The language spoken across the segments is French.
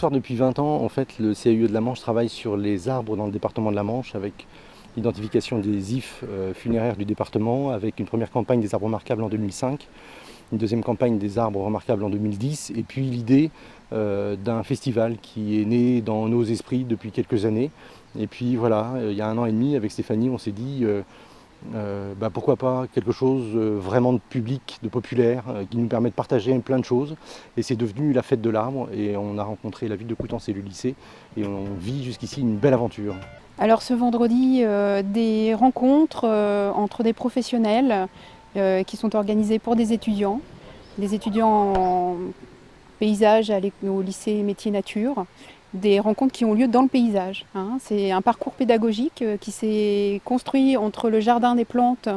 histoire depuis 20 ans. En fait, le CAUE de la Manche travaille sur les arbres dans le département de la Manche avec l'identification des ifs funéraires du département, avec une première campagne des arbres remarquables en 2005, une deuxième campagne des arbres remarquables en 2010, et puis l'idée d'un festival qui est né dans nos esprits depuis quelques années. Et puis voilà, il y a 1 an et demi, avec Stéphanie, on s'est dit pourquoi pas quelque chose vraiment de public, de populaire, qui nous permet de partager plein de choses. Et c'est devenu la fête de l'arbre, et on a rencontré la ville de Coutances et le lycée, et on vit jusqu'ici une belle aventure. Alors ce vendredi, des rencontres entre des professionnels qui sont organisées pour des étudiants en paysage au lycée métier nature, des rencontres qui ont lieu dans le paysage. C'est un parcours pédagogique qui s'est construit entre le jardin des plantes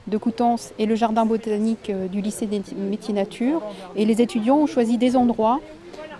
de Coutances et le jardin botanique du lycée des métiers nature. Et les étudiants ont choisi des endroits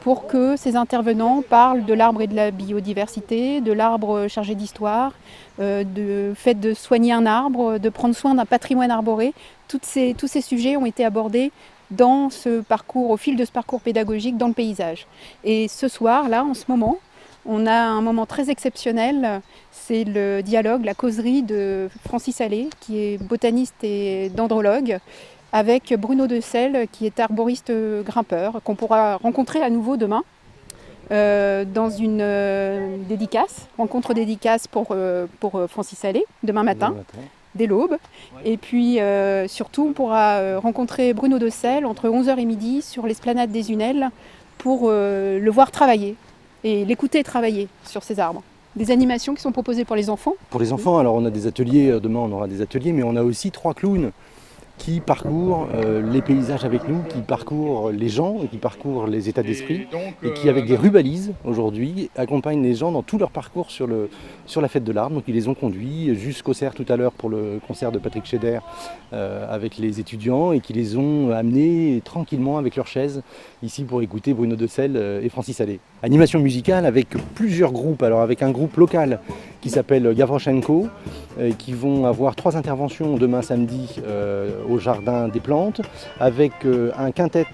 pour que ces intervenants parlent de l'arbre et de la biodiversité, de l'arbre chargé d'histoire, du fait de soigner un arbre, de prendre soin d'un patrimoine arboré. Tous ces sujets ont été abordés dans ce parcours, au fil de ce parcours pédagogique dans le paysage. Et ce soir, là, en ce moment, on a un moment très exceptionnel, c'est le dialogue, la causerie de Francis Allais, qui est botaniste et dendrologue, avec Bruno Decelle, qui est arboriste grimpeur, qu'on pourra rencontrer à nouveau demain dans une rencontre dédicace pour Francis Allais, demain matin. Dès l'aube. Et puis surtout, on pourra rencontrer Bruno Decelle entre 11h et midi sur l'esplanade des Unelles pour le voir travailler et l'écouter travailler sur ces arbres. Des animations qui sont proposées pour les enfants. Pour les enfants, alors on a des ateliers, demain on aura des ateliers, mais on a aussi 3 clowns qui parcourent les paysages avec nous, qui parcourent les gens, qui parcourent les états d'esprit, et qui, avec des rubalises, aujourd'hui, accompagnent les gens dans tout leur parcours sur la fête de l'arbre. Donc ils les ont conduits jusqu'au cerf tout à l'heure pour le concert de Patrick Scheder avec les étudiants, et qui les ont amenés tranquillement avec leurs chaises ici pour écouter Bruno Decelle et Francis Allais. Animation musicale avec plusieurs groupes, alors avec un groupe local qui s'appelle Gavrochenko, qui vont avoir 3 interventions demain samedi au Jardin des Plantes, avec un quintet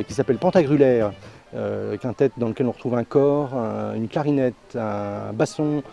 qui s'appelle Pentagrulaire, quintet dans lequel on retrouve un cor, une clarinette, un basson,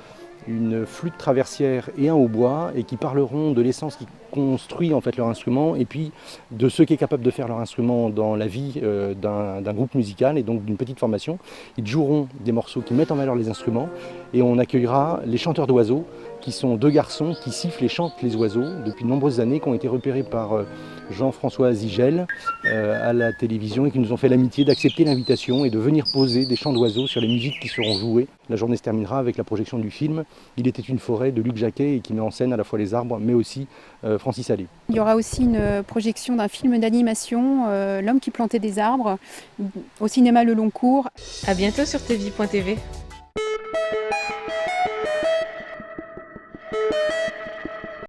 une flûte traversière et un hautbois, et qui parleront de l'essence qui construit en fait leur instrument, et puis de ce qu'est capable de faire leur instrument dans la vie d'un groupe musical, et donc d'une petite formation. Ils joueront des morceaux qui mettent en valeur les instruments, et on accueillera les chanteurs d'oiseaux, qui sont 2 garçons qui sifflent et chantent les oiseaux depuis de nombreuses années, qui ont été repérés par Jean-François Zigel à la télévision, et qui nous ont fait l'amitié d'accepter l'invitation et de venir poser des chants d'oiseaux sur les musiques qui seront jouées. La journée se terminera avec la projection du film Il était une forêt de Luc Jacquet, et qui met en scène à la fois les arbres mais aussi Francis Allais. Il y aura aussi une projection d'un film d'animation, L'homme qui plantait des arbres, au cinéma Le Long Cours. À bientôt sur tv.tv.